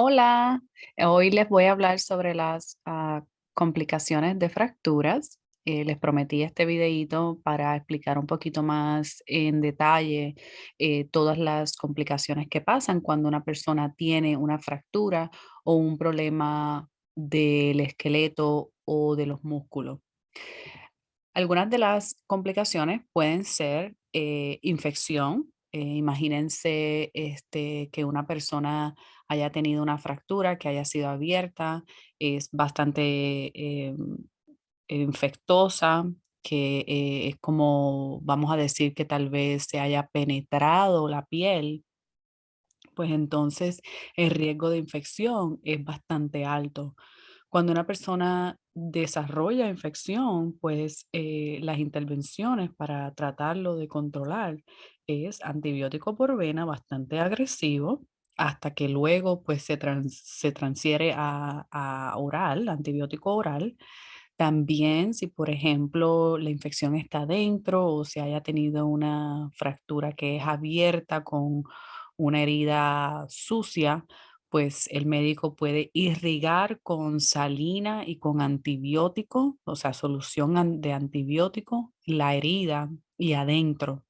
Hola, hoy les voy a hablar sobre las complicaciones de fracturas. Les prometí este videíto para explicar un poquito más en detalle todas las complicaciones que pasan cuando una persona tiene una fractura o un problema del esqueleto o de los músculos. Algunas de las complicaciones pueden ser infección. Imagínense que una persona haya tenido una fractura que haya sido abierta, es bastante infectosa, que es como, vamos a decir, que tal vez se haya penetrado la piel, pues entonces el riesgo de infección es bastante alto. Cuando una persona desarrolla infección, pues las intervenciones para tratarlo de controlar es antibiótico por vena bastante agresivo hasta que luego pues se transfiere a oral, antibiótico oral. También si por ejemplo la infección está dentro o se haya tenido una fractura que es abierta con una herida sucia, pues el médico puede irrigar con salina y con antibiótico, o sea, solución de antibiótico, la herida y adentro.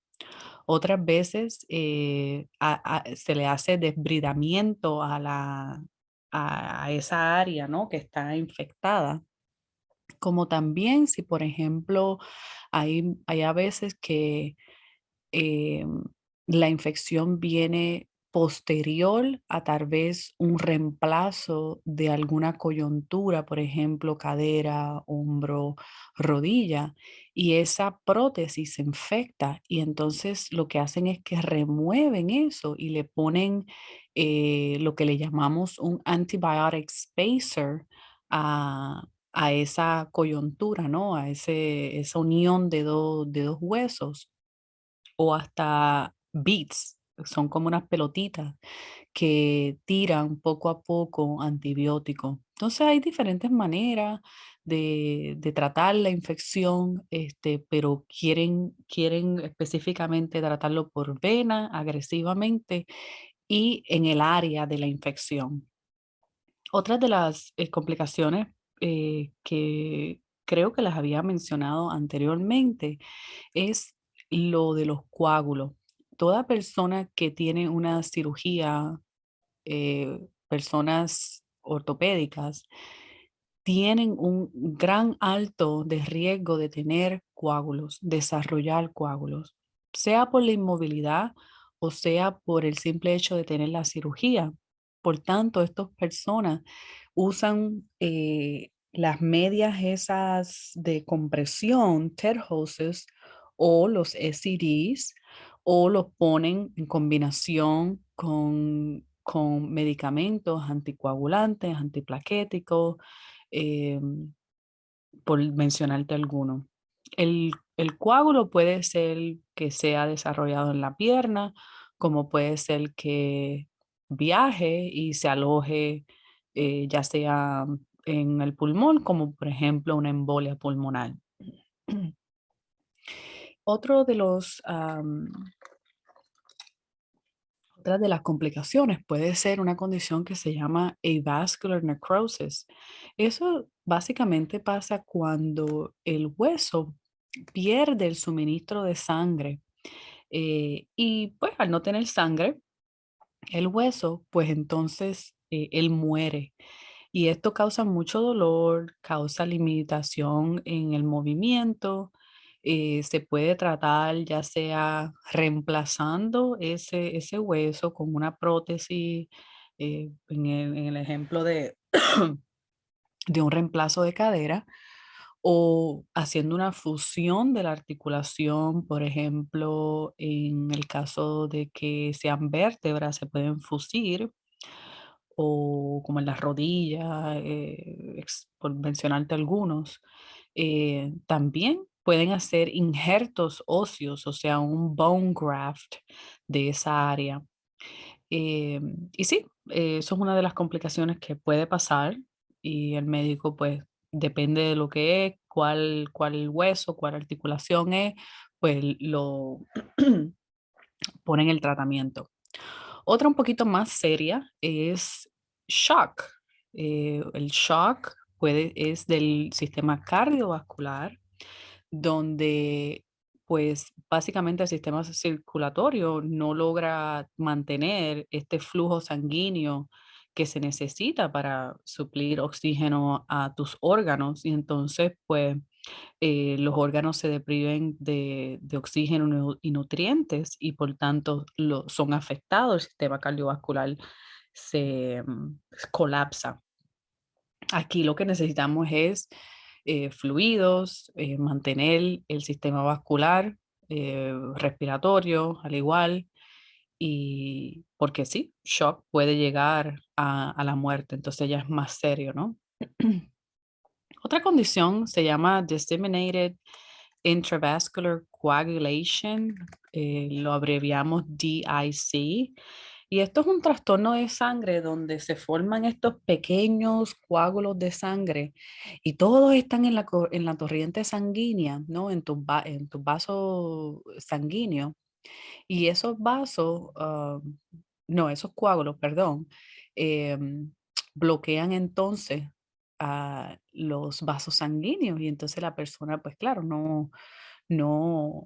Otras veces se le hace desbridamiento a esa área, ¿no? Que está infectada. Como también si, por ejemplo, hay a veces que em, la infección viene posterior a tal vez un reemplazo de alguna coyuntura, por ejemplo, cadera, hombro, rodilla, y esa prótesis se infecta y entonces lo que hacen es que remueven eso y le ponen lo que le llamamos un antibiotic spacer a esa coyuntura, ¿no? A esa unión de dos huesos o hasta beads, son como unas pelotitas que tiran poco a poco antibiótico. Entonces hay diferentes maneras de tratar la infección, pero quieren específicamente tratarlo por vena, agresivamente y en el área de la infección. Otras de las complicaciones que creo que las había mencionado anteriormente es lo de los coágulos. Toda persona que tiene una cirugía, personas ortopédicas, tienen un gran alto de riesgo de tener coágulos, desarrollar coágulos, sea por la inmovilidad o sea por el simple hecho de tener la cirugía. Por tanto, estas personas usan las medias esas de compresión, TED hoses, o los SCDs, o los ponen en combinación con medicamentos anticoagulantes, antiplaquéticos, em, por mencionarte alguno. El coágulo puede ser que sea desarrollado en la pierna, como puede ser que viaje y se aloje ya sea en el pulmón, como por ejemplo una embolia pulmonar. Otro de los Otra de las complicaciones puede ser una condición que se llama avascular necrosis. Eso básicamente pasa cuando el hueso pierde el suministro de sangre y pues al no tener sangre, el hueso, pues entonces él muere. Y esto causa mucho dolor, causa limitación en el movimiento. Se puede tratar ya sea reemplazando ese hueso con una prótesis, en el ejemplo de un reemplazo de cadera, o haciendo una fusión de la articulación, por ejemplo, en el caso de que sean vértebras, se pueden fusir o como en las rodillas, por mencionarte algunos. También pueden hacer injertos óseos, o sea, un bone graft de esa área. Y sí, eso es una de las complicaciones que puede pasar y el médico pues depende de lo que es, cuál hueso, cuál articulación es, pues lo ponen el tratamiento. Otra un poquito más seria es shock. El shock es del sistema cardiovascular, donde pues básicamente el sistema circulatorio no logra mantener este flujo sanguíneo que se necesita para suplir oxígeno a tus órganos y entonces pues los órganos se depriven de oxígeno y nutrientes y por tanto son afectados, el sistema cardiovascular colapsa. Aquí lo que necesitamos es fluidos, mantener el sistema vascular, respiratorio, al igual, y porque sí, shock puede llegar a la muerte, entonces ya es más serio, ¿no? Otra condición se llama Disseminated Intravascular Coagulation, lo abreviamos DIC, y esto es un trastorno de sangre donde se forman estos pequeños coágulos de sangre y todos están en la corriente sanguínea, ¿no? En tu vaso sanguíneo. Y esos vasos, no, esos coágulos, perdón, em, bloquean entonces a los vasos sanguíneos y entonces la persona, pues claro, no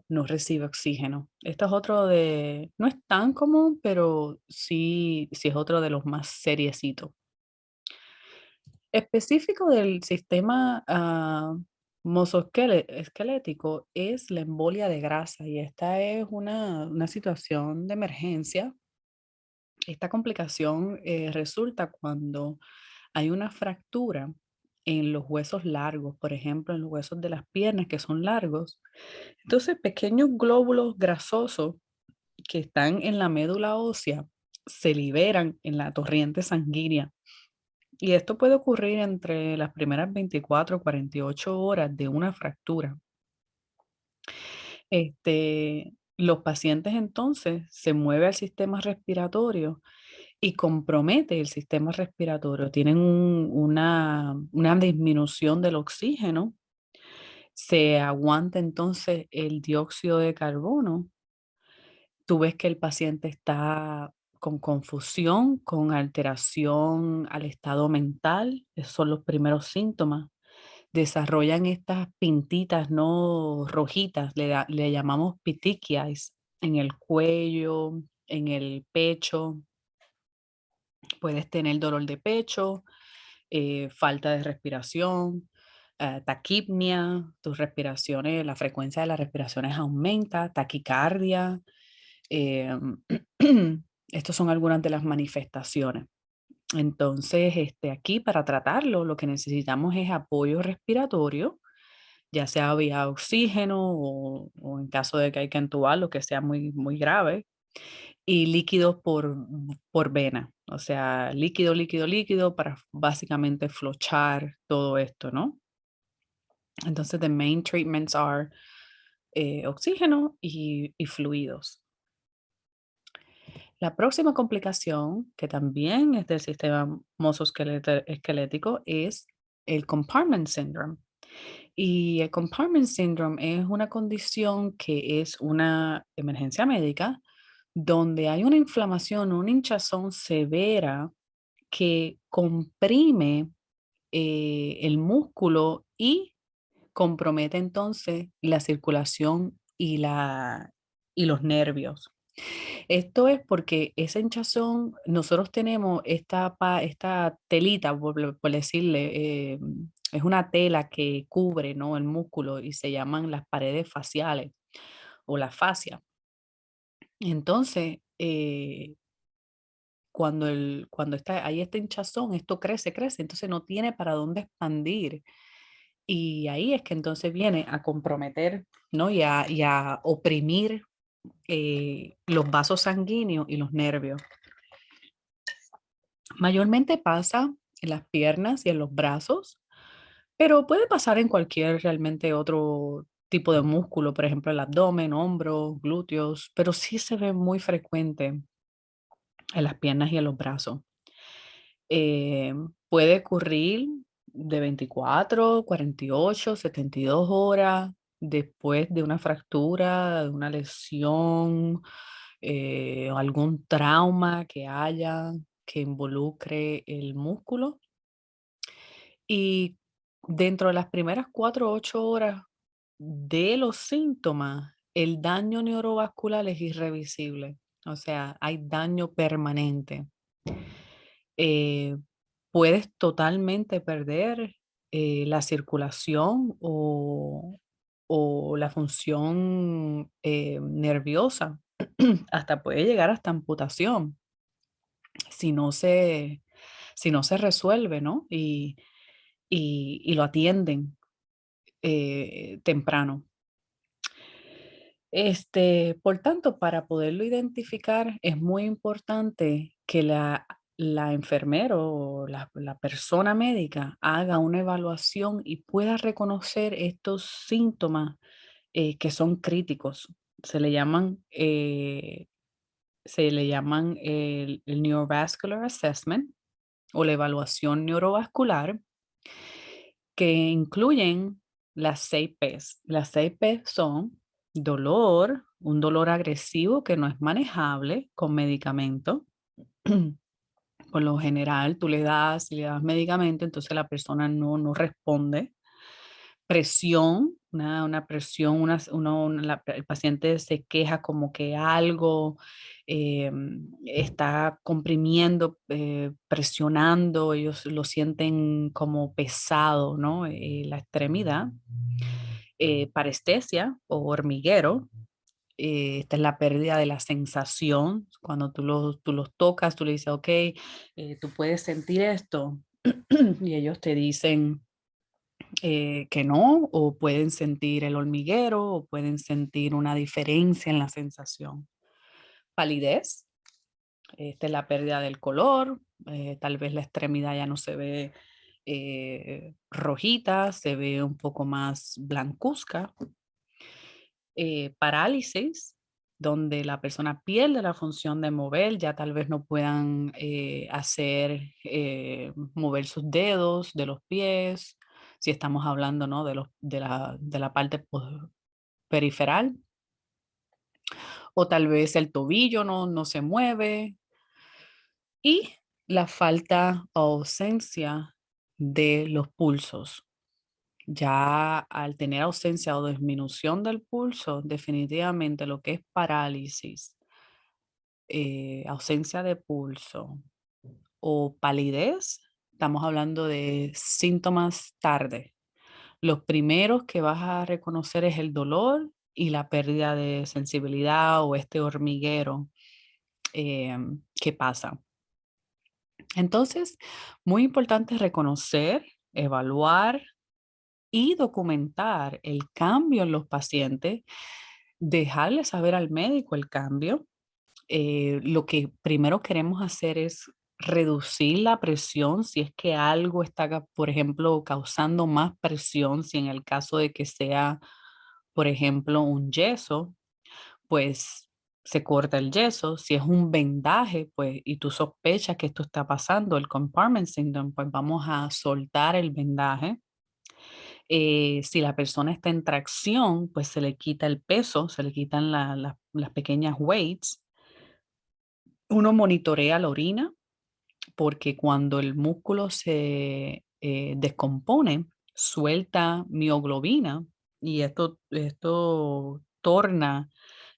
recibe oxígeno. Esto es otro no es tan común, pero sí es otro de los más seriecitos. Específico del sistema esquelético es la embolia de grasa y esta es una situación de emergencia. Esta complicación resulta cuando hay una fractura en los huesos largos, por ejemplo, en los huesos de las piernas que son largos. Entonces, pequeños glóbulos grasosos que están en la médula ósea se liberan en la corriente sanguínea. Y esto puede ocurrir entre las primeras 24 o 48 horas de una fractura. Los pacientes entonces se mueve al sistema respiratorio y compromete el sistema respiratorio. Tienen una disminución del oxígeno, se aguanta entonces el dióxido de carbono. Tú ves que el paciente está con confusión, con alteración al estado mental, esos son los primeros síntomas. Desarrollan estas pintitas no rojitas, le llamamos petechiae, en el cuello, en el pecho. Puedes tener dolor de pecho, falta de respiración, taquipnia, tus respiraciones, la frecuencia de las respiraciones aumenta, taquicardia. em, Estas son algunas de las manifestaciones. Entonces, aquí para tratarlo, lo que necesitamos es apoyo respiratorio, ya sea vía oxígeno o en caso de que hay que entubarlo, que sea muy, muy grave, y líquidos por vena, o sea, líquido, líquido, líquido para básicamente flochar todo esto, ¿no? Entonces, the main treatments are oxígeno y fluidos. La próxima complicación, que también es del sistema musculoesquelético, es el compartment syndrome. Y el compartment syndrome es una condición que es una emergencia médica donde hay una inflamación, una hinchazón severa que comprime el músculo y compromete entonces la circulación y los nervios. Esto es porque esa hinchazón, nosotros tenemos esta telita, por decirle, es una tela que cubre, ¿no?, el músculo y se llaman las paredes faciales o la fascia. Entonces, hay esta hinchazón, esto crece, crece, entonces no tiene para dónde expandir. Y ahí es que entonces viene a comprometer, ¿no? Y a oprimir los vasos sanguíneos y los nervios. Mayormente pasa en las piernas y en los brazos, pero puede pasar en cualquier realmente otro tipo de músculo, por ejemplo, el abdomen, hombros, glúteos, pero sí se ve muy frecuente en las piernas y en los brazos. Puede ocurrir de 24, 48, 72 horas después de una fractura, de una lesión, o algún trauma que haya, que involucre el músculo y dentro de las primeras 4 o 8 horas de los síntomas, el daño neurovascular es irreversible, o sea, hay daño permanente. Eh, Puedes totalmente perder la circulación o la función nerviosa, hasta puede llegar hasta amputación si no se, si no se resuelve, ¿no? Y lo atienden temprano. Por tanto, para poderlo identificar es muy importante que la enfermera o la persona médica haga una evaluación y pueda reconocer estos síntomas que son críticos. Se le llaman, el Neurovascular Assessment o la evaluación neurovascular, que incluyen las 6 Ps. Las 6 P son dolor, un dolor agresivo que no es manejable con medicamento. Por lo general, tú si le das medicamento, entonces la persona no responde. Presión, una presión, el paciente se queja como que algo está comprimiendo, presionando, ellos lo sienten como pesado, ¿no? La extremidad. Parestesia o hormiguero, esta es la pérdida de la sensación. Cuando tú los tocas, tú le dices, ok, tú puedes sentir esto. Y ellos te dicen que no, o pueden sentir el hormiguero, o pueden sentir una diferencia en la sensación. Palidez, esta es la pérdida del color, tal vez la extremidad ya no se ve rojita, se ve un poco más blancuzca. Parálisis, donde la persona pierde la función de mover, ya tal vez no puedan mover sus dedos de los pies, si estamos hablando, ¿no? De la parte periferal, o tal vez el tobillo no se mueve, y la falta o ausencia de los pulsos. Ya al tener ausencia o disminución del pulso, definitivamente lo que es parálisis, ausencia de pulso o palidez, estamos hablando de síntomas tarde. Los primeros que vas a reconocer es el dolor y la pérdida de sensibilidad o este hormiguero que pasa. Entonces, muy importante reconocer, evaluar y documentar el cambio en los pacientes, dejarle saber al médico el cambio. Lo que primero queremos hacer es reducir la presión si es que algo está, por ejemplo, causando más presión, si en el caso de que sea, por ejemplo, un yeso, pues se corta el yeso. Si es un vendaje, pues, y tú sospechas que esto está pasando, el compartment syndrome, pues vamos a soltar el vendaje. Si la persona está en tracción, pues se le quita el peso, se le quitan las pequeñas weights. Uno monitorea la orina porque cuando el músculo se descompone, suelta mioglobina y esto torna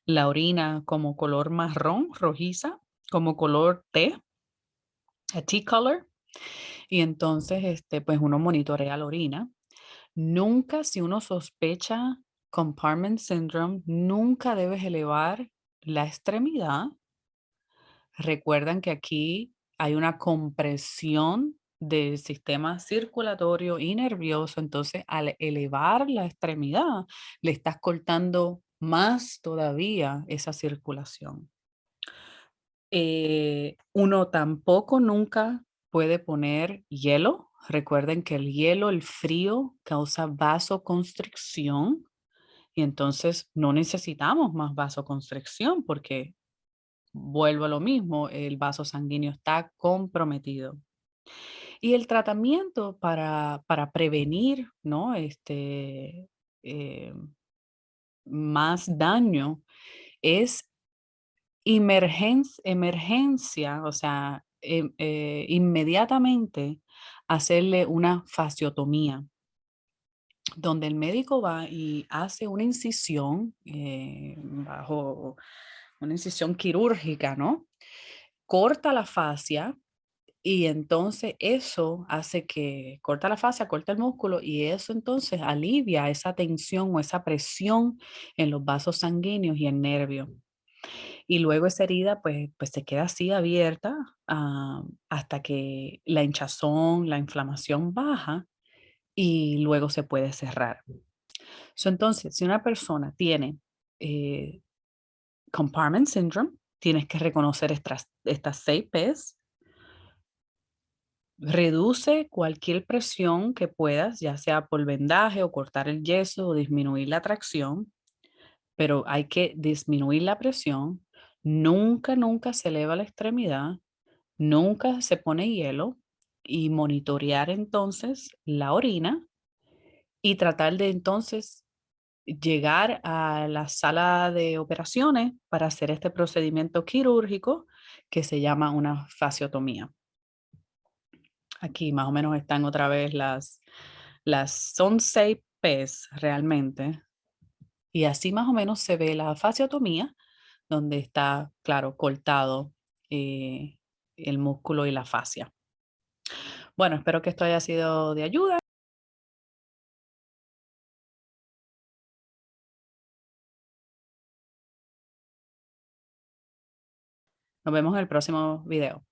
la orina como color marrón, rojiza, como color té, a tea color. Y entonces, pues uno monitorea la orina. Nunca, si uno sospecha compartment syndrome, nunca debes elevar la extremidad. Recuerdan que aquí hay una compresión del sistema circulatorio y nervioso, entonces al elevar la extremidad, le estás cortando más todavía esa circulación. Uno tampoco nunca puede poner hielo. Recuerden que el hielo, el frío, causa vasoconstricción y entonces no necesitamos más vasoconstricción porque vuelvo a lo mismo, el vaso sanguíneo está comprometido. Y el tratamiento para prevenir, ¿no? Eh, más daño es emergencia, o sea, inmediatamente hacerle una fasciotomía, donde el médico va y hace una incisión bajo una incisión quirúrgica, ¿no? Corta la fascia y entonces eso hace que corta la fascia, corta el músculo y eso entonces alivia esa tensión o esa presión en los vasos sanguíneos y el nervio. Y luego esa herida pues se queda así abierta hasta que la hinchazón, la inflamación baja y luego se puede cerrar. Entonces, si una persona tiene eh, compartment syndrome, tienes que reconocer estas 6 Ps. Reduce cualquier presión que puedas, ya sea por vendaje o cortar el yeso o disminuir la tracción, pero hay que disminuir la presión. Nunca, nunca se eleva la extremidad, nunca se pone hielo y monitorear entonces la orina y tratar de entonces llegar a la sala de operaciones para hacer este procedimiento quirúrgico que se llama una fasciotomía. Aquí más o menos están otra vez son 6 Ps realmente. Y así más o menos se ve la fasciotomía, donde está, claro, cortado eh, el músculo y la fascia. Bueno, espero que esto haya sido de ayuda. Nos vemos en el próximo video.